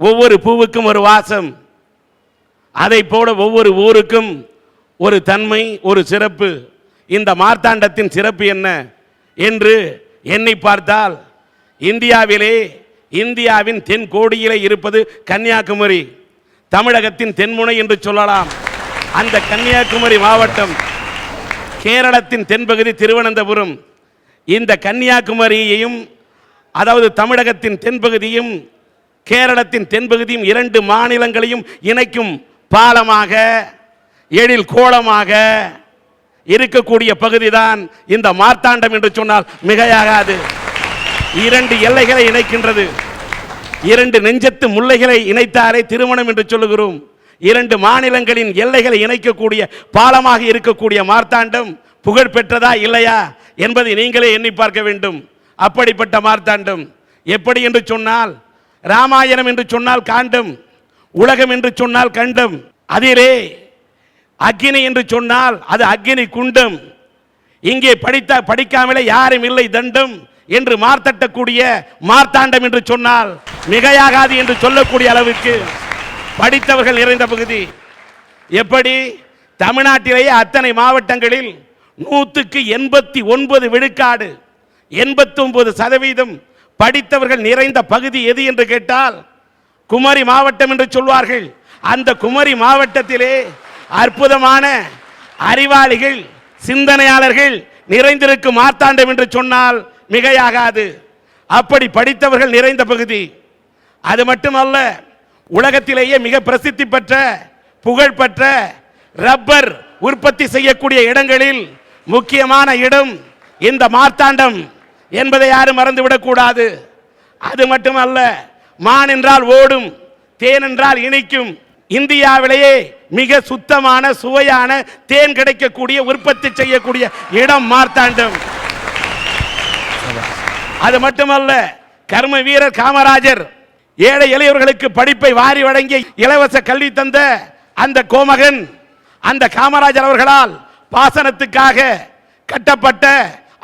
ஒவ்வொரு பூவுக்கும் ஒரு வாசம், அதை போல ஒவ்வொரு ஊருக்கும் ஒரு தன்மை, ஒரு சிறப்பு. இந்த மார்த்தாண்டத்தின் சிறப்பு என்ன என்று எண்ணி பார்த்தால், இந்தியாவின் தென் கோடியிலே இருப்பது கன்னியாகுமரி, தமிழகத்தின் தென்முனை என்று சொல்லலாம். அந்த கன்னியாகுமரி மாவட்டம், கேரளத்தின் தென்பகுதி திருவனந்தபுரம். இந்த கன்னியாகுமரியையும், அதாவது தமிழகத்தின் தென்பகுதியும் கேரளத்தின் தென்பகுதியும், இரண்டு மாநிலங்களையும் இணைக்கும் பாலமாக, எழில் கோலமாக இருக்கக்கூடிய பகுதிதான் இந்த மார்த்தாண்டம் என்று சொன்னால் மிகையாகாது. இரண்டு எல்லைகளை இணைக்கின்றது. இரண்டு நெஞ்சத்து முல்லைகளை இணைத்தாலே திருமணம் என்று சொல்லுகிறோம். இரண்டு மாநிலங்களின் எல்லைகளை இணைக்கக்கூடிய பாலமாக இருக்கக்கூடிய மார்த்தாண்டம் புகழ் பெற்றதா இல்லையா என்பதை நீங்களே எண்ணி பார்க்க வேண்டும். அப்படிப்பட்ட மார்த்தாண்டம் எப்படி என்று சொன்னால், ராமாயணம் என்று சொன்னால் காண்டம், உலகம் என்று சொன்னால் கண்டம், அதிலே அக்னி என்று சொன்னால் அது அக்னி குண்டம். இங்கே படிக்காமலே யாரும் இல்லை தண்டம் என்று மார்த்தட்டக்கூடிய மார்த்தாண்டம் என்று சொன்னால் மிகையாகாது என்று சொல்லக்கூடிய அளவுக்கு படித்தவர்கள் நிறைந்த பகுதி. எப்படி தமிழ்நாட்டிலேயே அத்தனை மாவட்டங்களில் 189 விழுக்காடு, 89% படித்தவர்கள் நிறைந்த பகுதி எது என்று கேட்டால் குமரி மாவட்டம் என்று சொல்வார்கள். அந்த குமரி மாவட்டத்திலே அற்புதமான அறிவாளிகள், சிந்தனையாளர்கள் நிறைந்திருக்கும் மார்த்தாண்டம் என்று சொன்னால் மிகையாகாது. அப்படி படித்தவர்கள் நிறைந்த பகுதி. அது மட்டுமல்ல, உலகத்திலேயே மிக பிரசித்தி பெற்ற, புகழ்பெற்ற ரப்பர் உற்பத்தி செய்யக்கூடிய இடங்களில் முக்கியமான இடம் இந்த மார்த்தாண்டம் என்பதை யாரும் மறந்துவிடக் கூடாது. அது மட்டுமல்ல, மான் என்றால் ஓடும், தேன் என்றால் இனிக்கும். இந்தியாவிலேயே மிக சுத்தமான சுவையான தேன் கிடைக்கக்கூடிய, உற்பத்தி செய்யக்கூடிய இடம் மார்த்தாண்டம். அது மட்டுமல்ல, கர்ம வீரர் காமராஜர் ஏழை எளியவர்களுக்கு படிப்பை வாரி வழங்கி இலவச கல்வி தந்த அந்த கோமகன், அந்த காமராஜர் அவர்களால் பாசனத்துக்காக கட்டப்பட்ட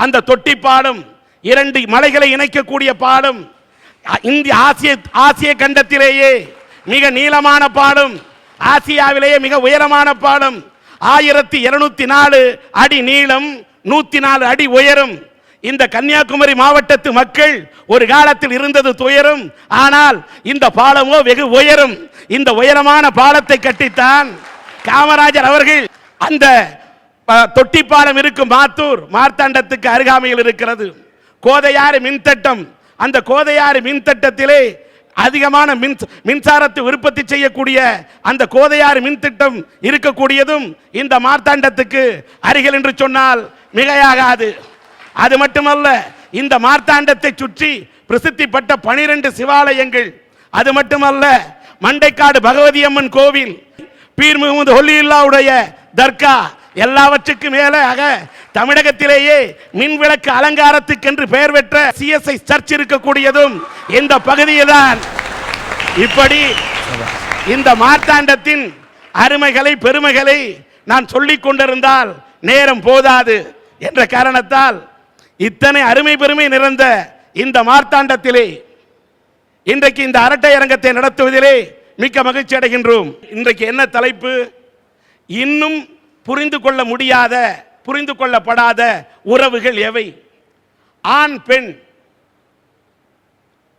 அந்த தொட்டி பாலம், இரண்டு மலைகளை இணைக்கக்கூடிய பாலம், இந்திய ஆசிய கண்டத்திலேயே மிக நீளமான பாலம், ஆசியாவிலேயே மிக உயரமான பாலம், 1204 அடி நீளம், 104 அடி உயரம். இந்த கன்னியாகுமரி மாவட்டத்து மக்கள் ஒரு காலத்தில் இருந்தது துயரம், ஆனால் இந்த பாலமோ வெகு உயரம். இந்த உயரமான பாலத்தை கட்டித்தான் காமராஜர் அவர்கள். அந்த தொட்டி பாலம் இருக்கும் மாத்தூர் மார்த்தாண்டத்துக்கு அருகாமையில் இருக்கிறது. கோதையாறு மின்திட்டம், அந்த கோதையாறு மின்திட்டத்திலே அதிகமான மின்சாரத்தை உற்பத்தி செய்யக்கூடிய அந்த கோதையாறு மின்திட்டம் இருக்கக்கூடியதும் இந்த மார்த்தாண்டத்துக்கு அருகில் என்று சொன்னால் மிகையாகாது. அது மட்டுமல்ல, இந்த மார்த்தாண்டத்தை சுற்றி பிரசித்தி பெற்ற 12 சிவாலயங்கள், அது மட்டுமல்ல, மண்டைக்காடு பகவதி அம்மன் கோவில், பீர் முகமது ஹொல்லியுல்லாவுடைய தர்கா, எல்லாவற்றுக்கும் மேலாக தமிழகத்திலேயே மின்விளக்கு அலங்காரத்துக்கென்று பெயர் பெற்ற CSI சர்ச் இருக்கக்கூடியதும் இந்த பகுதியில்தான். இப்படி இந்த மார்த்தாண்டத்தின் அருமைகளை, பெருமைகளை நான் சொல்லிக் கொண்டிருந்தால் நேரம் போதாது என்ற காரணத்தால் இத்தனை அருமை பெருமை நிறைந்த இந்த மார்த்தாண்டத்திலே இன்றைக்கு இந்த அரட்டை அரங்கத்தை நடத்துவதிலே மிக்க மகிழ்ச்சி அடைகின்றோம். இன்றைக்கு என்ன தலைப்பு? இன்னும் புரிந்து கொள்ள முடியாத, புரிந்து கொள்ளப்படாத உறவுகள் எவை? ஆண் பெண்,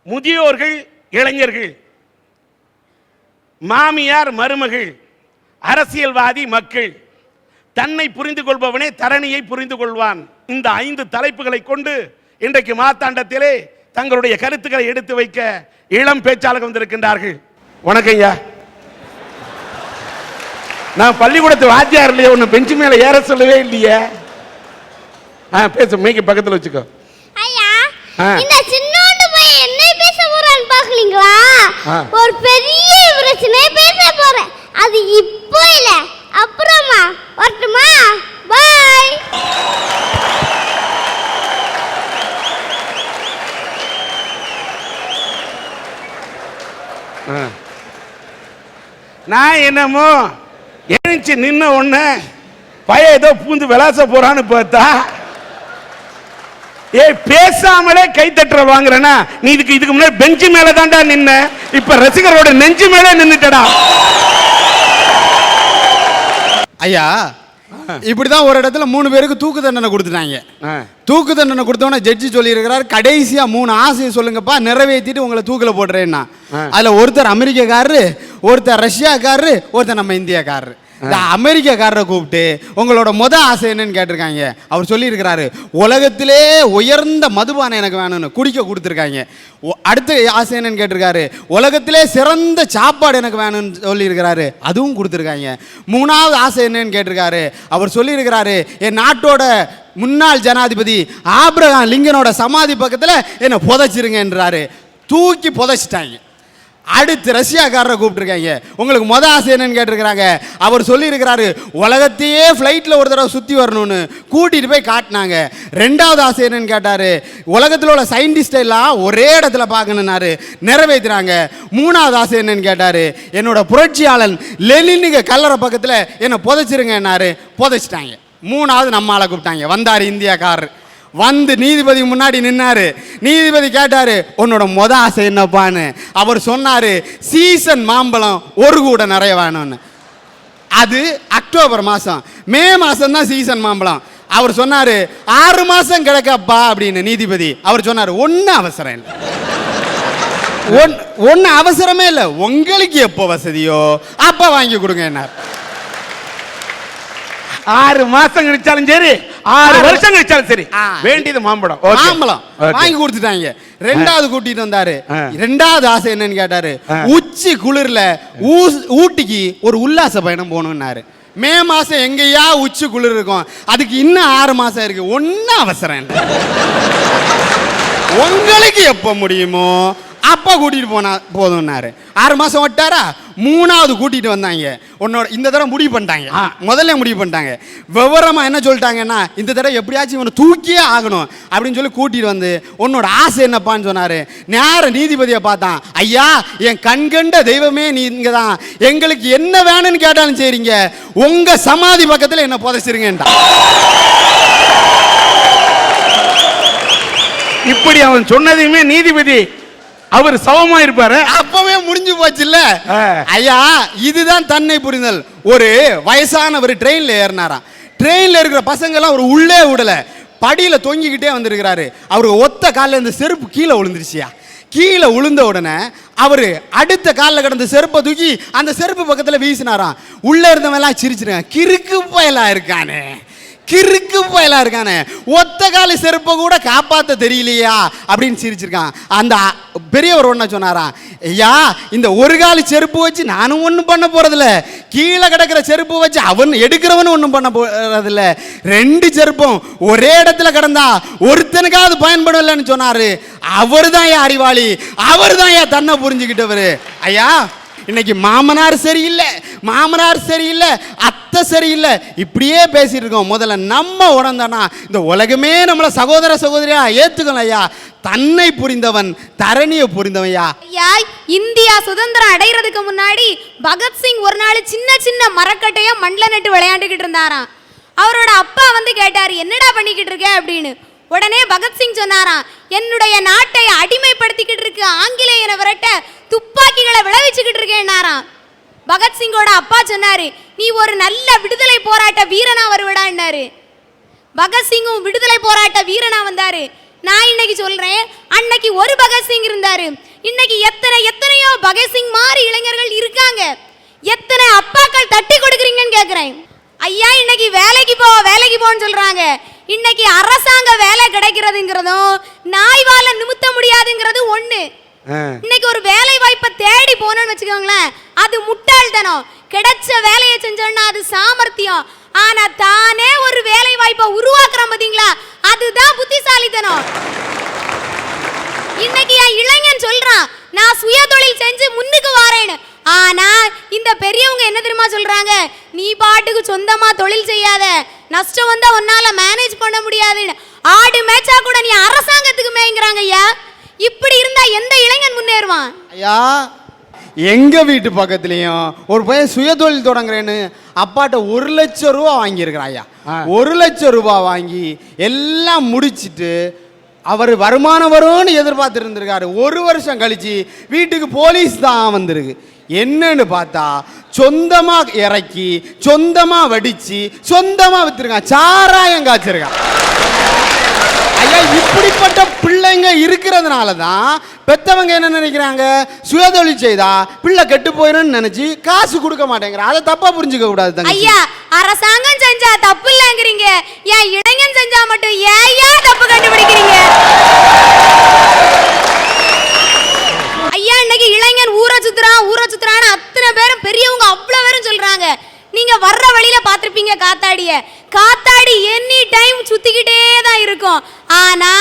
முதியோர்கள் இளைஞர்கள், மாமியார் மருமகள், அரசியல்வாதி மக்கள். தன்னை புரிந்து கொள்பவனே தரணியை புரிந்து கொள்வான். இந்த 5 தலைப்புகளை கொண்டு இன்றைக்கு மார்த்தாண்டத்திலே தங்களுடைய கருத்துக்களை எடுத்து வைக்க இளம் பேச்சாளர்கள் வந்திருக்கின்றார்கள். வணக்கம் ஐயா. நான் பள்ளிக்கூடத்து வாத்தியார் இல்லையே, உன்னை பெஞ்சு மேல ஏற சொல்லவே இல்லையே. பேச மேய்க்கு பக்கத்துல வச்சுக்கோ. ஐயா, இந்த சின்னோண்டு போய் என்ன பேச போறான்னு பாக்கலீங்களா? ஒரு பெரிய பிரச்சனை பேச போறேன். அது இப்போ இல்ல, அப்புறமா வரட்டுமா? பை. நான் என்னமோ எழுச்சி நின்ன உடனே பையன் ஏதோ பூந்து விளாச போறான்னு பார்த்தா பேசாமலே கைத்தட்டல் வாங்குறேன்னா நீ இதுக்கு முன்னாடி பெஞ்சு மேல தான்டா நின்ன, இப்ப ரசிகரோட நெஞ்சு மேல நின்னுட்டடா. ஐயா இப்படிதான் ஒரு இடத்துல 3 பேருக்கு தூக்கு தண்டனை கொடுத்துட்டாங்க. தூக்கு தண்டனை கொடுத்தவன ஜட்ஜி சொல்லி இருக்கிறார், கடைசியா 3 ஆசையை சொல்லுங்கப்பா, நிறைவேற்றிட்டு உங்களை தூக்கில போடுறேன்னா. அதுல ஒருத்தர் அமெரிக்காக்காரரு, ஒருத்தர் ரஷ்யாக்காரரு, ஒருத்தர் நம்ம இந்தியாக்காரரு. இந்த அமெரிக்காக்காரரை கூப்பிட்டு உங்களோட ஆசை என்னன்னு கேட்டிருக்காங்க. அவர் சொல்லி இருக்கிறாரு, உலகத்திலே உயர்ந்த மதுபானம் எனக்கு வேணும்னு குடிக்க கொடுத்துருக்காங்க. அடுத்த ஆசை என்னன்னு கேட்டிருக்காரு, உலகத்திலே சிறந்த சாப்பாடு எனக்கு வேணும்னு சொல்லி இருக்கிறாரு, அதுவும் கொடுத்துருக்காங்க. 3வது ஆசை என்னன்னு கேட்டிருக்காரு. அவர் சொல்லி இருக்கிறாரு, என் நாட்டோட முன்னாள் ஜனாதிபதி ஆபிரகாம் லிங்கனோட சமாதி பக்கத்தில் என்னை புதைச்சிருங்கன்றாரு. தூக்கி புதைச்சிட்டாங்க. அடுத்து ரஷ்யாக்காரரை கூப்பிட்டுருக்காங்க, உங்களுக்கு ஆசை என்னன்னு கேட்டிருக்கிறாங்க. அவர் சொல்லி இருக்கிறாரு, உலகத்தையே ஃப்ளைட்டில் ஒரு தடவை சுற்றி வரணும்னு கூட்டிகிட்டு போய் காட்டினாங்க. 2வது ஆசை என்னன்னு கேட்டார், உலகத்தில் உள்ள சயின்டிஸ்ட் எல்லாம் ஒரே இடத்துல பார்க்கணுன்னாரு, நிறைவேற்றுறாங்க. 3வது ஆசை என்னன்னு கேட்டார், என்னோட புரட்சியாளன் லெனினுக்கு கல்லறை பக்கத்தில் என்னை புதைச்சிருங்கன்னாரு, புதைச்சிட்டாங்க. 3வது நம்ம ஆளை கூப்பிட்டாங்க. வந்தார் இந்தியாக்காரர், வந்து நீதிபதி முன்னாடி நின்னாரு. நீதிபதி கேட்டாரு, உன்னோட ஆசை என்னப்பான்னு. அவர் சொன்னாரு, சீசன் மாம்பழம் ஒரு கூட நிறைய வேணும்னு. அது அக்டோபர் மாசம், மே மாசம் தான் சீசன் மாம்பழம். அவர் சொன்னாரு, 6 மாசம் கிடைக்கப்பா அப்படின்னு. நீதிபதி அவர் சொன்னாரு, ஒன்னும் அவசரம் இல்லை, ஒன்னு அவசரமே இல்லை, உங்களுக்கு எப்போ வசதியோ அப்ப வாங்கி கொடுங்க என்ன. 6 மாசம் கழிச்சாலும் சரி, 6 வருஷம் கழிச்சாலும் சரி, வேண்டியது மாம்பழம். மாம்பழம் வாங்கி கொடுத்துட்டாங்க. 2வது கூட்டிட்டு வந்தாரு. 2வது ஆசை என்னன்னு கேட்டாரு, உச்சி குளிர்ல ஊட்டிக்கு ஒரு உல்லாச பயணம் போகணும்னாரு. மே மாசம் எங்கேயா உச்சி குளிர் இருக்கும், அதுக்கு இன்னும் 6 மாசம் இருக்கு, ஒன்னும் அவசரம் இல்லை, உங்களுக்கு எப்ப முடியுமோ அப்பா கூட்டிட்டு போனா போதும்னாரு. 6 மாசம் விட்டாரா. 3வது கூட்டிட்டு வந்தாங்க. உன்னோட இந்த தடவை முடிவு பண்ணிட்டாங்க, முதல்ல முடிவு பண்ணிட்டாங்க. விவரமா என்ன சொல்லிட்டாங்கன்னா, இந்த தடவை எப்படியாச்சும் இவனை தூக்கியே ஆகணும் அப்படின்னு சொல்லி கூட்டிட்டு வந்து, உன்னோட ஆசை என்னப்பான்னு சொன்னாரு. நேர நீதிபதியை பார்த்தான். ஐயா, என் கண்கண்ட தெய்வமே நீங்க தான், எங்களுக்கு என்ன வேணும்னு கேட்டாலும் சரிங்க, உங்க சமாதி பக்கத்தில் என்ன புதைச்சிருங்கன்டா. இப்படி அவன் சொன்னதையுமே நீதிபதி அவர் சமமா இருப்பாரு. அப்பவே முடிஞ்சு போச்சு இல்ல ஐயா. இதுதான் தன்னை புரிதல். ஒரு வயசானவர் ட்ரெயின்ல ஏறினாராம். ட்ரெயின்ல இருக்கிற பசங்க எல்லாம் ஒரு உள்ளே விடல, படியில தொங்கிக்கிட்டே வந்திருக்கிறாரு. அவருக்கு ஒத்த காலில் இந்த செருப்பு கீழே விழுந்துருச்சியா. கீழே விழுந்த உடனே அவரு அடுத்த காலில் கிடந்த செருப்பை தூக்கி அந்த செருப்பு பக்கத்தில் வீசினாராம். உள்ள இருந்தவன் எல்லாம் சிரிச்சிருக்கான், கிறுக்கு பயலா இருக்கானே, கிறுக்கு பயலா இருக்கானே, ஒத்த கால செருப்பை கூட காப்பாற்ற தெரியலையா அப்படின்னு சிரிச்சிருக்கான். அந்த பெரியவர் ஒன்ன சொன்னாராம், ஐயா, இந்த ஒரு கால செருப்பு வச்சு நானும் ஒன்றும் பண்ண போறதில்ல, கீழே கிடக்கிற செருப்பு வச்சு அவன் எடுக்கிறவனும் ஒன்றும் பண்ண போறதில்ல, 2 செருப்பும் ஒரே இடத்துல கிடந்தா ஒருத்தனுக்காவது பயன்படும் இல்லைன்னு சொன்னாரு. அவர் தான் ஏன் அறிவாளி, அவர் தான் ஏன் தன்னை புரிஞ்சுக்கிட்டவர். ஐயா, இன்னைக்கு மாமனார் சரியில்லை, மாமனார் சரியில்லை, அத்தை சரியில்லை, இப்படியே பேசிட்டு இருக்கோம். முதல்ல நம்ம உணர்ந்தோன்னா இந்த உலகமே நம்மள சகோதர சகோதரியா ஏத்துக்கணும். ஐயா, தன்னை புரிந்தவன் தரணியை புரிந்தவன். ஐயா, இந்தியா சுதந்திரம் அடைகிறதுக்கு முன்னாடி பகத்சிங் ஒரு நாள் சின்ன சின்ன மரக்கட்டையா மண்ணில் நட்டு விளையாண்டுக்கிட்டு இருந்தாராம். அவரோட அப்பா வந்து கேட்டாரு, என்னடா பண்ணிக்கிட்டு இருக்க அப்படின்னு. உடனே பகத்சிங் சொன்னாராம், என்னுடைய நாட்டை அடிமைப்படுத்திக்கிட்டு இருக்கு ஆங்கிலேயரை விரட்ட துப்பாக்கிகளை விளைவிச்சுக்கிட்டு இருக்கேன்னாராம். பகத்சிங்கோட அப்பா சொன்னாரு, நீ ஒரு நல்ல விடுதலை போராட்ட வீரனா வருவடான்னாரு. பகத்சிங்கும் விடுதலை போராட்ட வீரனா வந்தாரு. நான் இன்னைக்கு சொல்றேன், அன்னைக்கு ஒரு பகத்சிங் இருந்தாரு, இன்னைக்கு எத்தனையோ பகத்சிங் மாதிரி இளைஞர்கள் இருக்காங்க. எத்தனை அப்பாக்கள் தட்டி கொடுக்குறீங்கன்னு கேட்கிறேன். ஐயா, இன்னைக்கு வேலைக்கு போன்னு சொல்றாங்க. இன்னைக்கு அரசாங்க வேலை கிடைக்கிறதுங்கிறதும் நாய்வால நிமித்த முடியாதுங்கிறது ஒண்ணு. இன்னைக்கு ஒரு வேலை வாய்ப்பை தேடி போனோம்னு வச்சுக்கோங்களேன், அது முட்டாள்தனம். கிடைச்ச வேலையை செஞ்சோம்னா அது சாமர்த்தியம். ஆனா தானே ஒரு வேலை வாய்ப்பை உருவாக்குறோம் பாத்தீங்களா, அதுதான் புத்திசாலித்தனம். இன்னைக்கு என் இளைஞன் சொல்றான், நான் சுய தொழில் செஞ்சு முன்னுக்கு வரேன்னு. ஆனா இந்த பெரியவங்க என்ன தெரியுமா சொல்றாங்க, நீ பாட்டுக்கு சொந்தமா தொழில் செய்யாத, நஷ்டம் வந்தா உன்னால மேனேஜ் பண்ண முடியாதுன்னு. ஆடு மேய்ச்சா கூட நீ அரசாங்கத்துக்கு மேய்ங்கிறாங்க. ஐயா, இப்படி இருந்தா எந்த இளைஞன் முன்னேறுவான்? ஐயா, எங்க வீட்டு பக்கத்துலயும் ஒரு பையன் சுய தொழில் தொடங்குறேன்னு அப்பாட்ட 1 லட்சம் ரூபா வாங்கியிருக்கிறான். ஐயா, 1 லட்சம் ரூபா வாங்கி எல்லாம் முடிச்சிட்டு அவர் வருமானம் வரும்னு எதிர்பார்த்து இருந்திருக்காரு. ஒரு வருஷம் கழிச்சு வீட்டுக்கு போலீஸ் தான் வந்திருக்கு. என்னன்னு பார்த்தா சொந்தமா இறக்கி சொந்தமா வடிச்சு சொந்தமா வித்துருக்கான், சாராயம் காய்ச்சிருக்கான். ஐயா, இப்படிப்பட்ட பிள்ளைங்க இருக்கிறதுனால தான் பெத்தவங்க என்ன நினைக்கிறாங்க, சுயதொழில் செய்தா பிள்ளை கெட்டு போயிடும் நினைச்சு காசு கொடுக்க மாட்டேங்கிற. அதை தப்பா புரிஞ்சுக்க கூடாது. ஐயா, அரசாங்கம் செஞ்சா தப்பு இல்லங்கிறீங்க, ஏன் இளைஞன் செஞ்சா மட்டும் ஏன் தப்பு கண்டுபிடிக்கிறீங்க? ஐயா, இன்னைக்கு இளைஞன் ஊரை சுத்துறான்னு அத்தனை பேரும் பெரியவங்க அவ்வளவு பேரும் சொல்றாங்க. நீங்க வர்ற வழியில பாத்திருப்பீங்க காத்தாடி எனி டைம் சுத்திக்கிட்டே தான் இருக்கும். ஆனா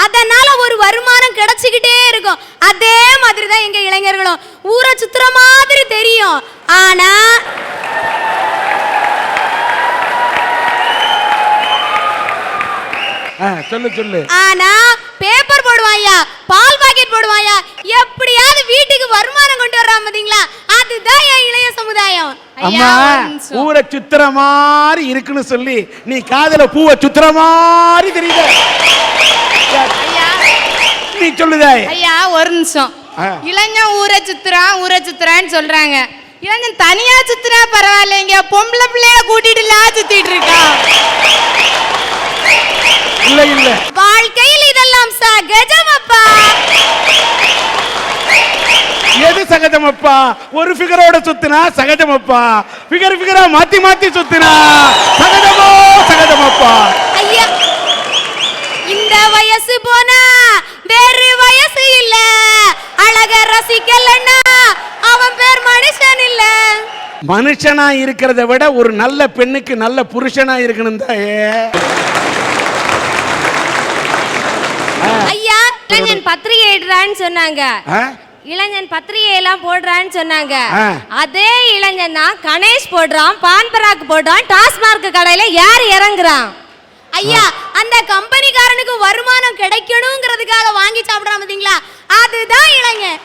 அதனால ஒரு வருமானம் கிடைச்சிக்கிட்டே இருக்கும். அதே மாதிரி தான் எங்க இளைஞர்களும் ஊரை சுத்துற மாதிரி தெரியும். ஆனா சொல்லு. ஆனா பேப்பர் போடுவாயா, பால் பாக்கெட் போடுவாயா, எப்படியாவது வீட்டுக்கு வருமானம் கொண்டு வர்றான் பாத்தீங்களா? அதுதான் என் இளைய சமுதாயம். அம்மா, ஊரை சுத்துற மாதிரி இருக்குன்னு சொல்லி நீ காதல பூவை சுத்துற மாதிரி தெரியுது. நீ சொல்லுதே ஐயா, ஒரு நிமிஷம். இளைஞன் ஊரை சுத்துறான்னு சொல்றாங்க. இளைஞன் தனியா சுத்துனா பரவாயில்லைங்க, பொம்பளை பிள்ளைய கூட்டிட்டு சுத்திட்டு இருக்கா. இல்ல வாழ்க்கையில் இதெல்லாம் சகஜமப்பா. எது சகஜமப்பா? ஒரு ஃபிகரோட சுத்தினா சகஜமப்பா, ஃபிகரா மாத்தி சுத்தினா சகஜமப்பா. ஐயா, இந்த வயசு போனா வேறு வயசு இல்ல. அழக ரசிக்கலன்னா அவன் பேர் மனுஷன் இல்ல. மனுஷனா இருக்கிறத விட ஒரு நல்ல பெண்ணுக்கு நல்ல புருஷனா இருக்கணும் தான். ஐயா, இளைஞன் பத்திரிகை இடுறான்னு சொன்னாங்க. இளைஞன் பத்திரிகை எல்லாம் போடுறான்னு சொன்னாங்க. அதே இளைஞன் தான் கணேஷ் போடுறான், பான் பராக் போடுறான், டாஸ்மார்க் கடையில யார் இறங்குறான்? ஐயா, அந்த கம்பெனிக்காரனுக்கு வருமானம் கிடைக்கணுங்கிறதுக்காக வாங்கி சாப்பிடுறான் பாத்தீங்களா? அதுதான் இளைஞன்.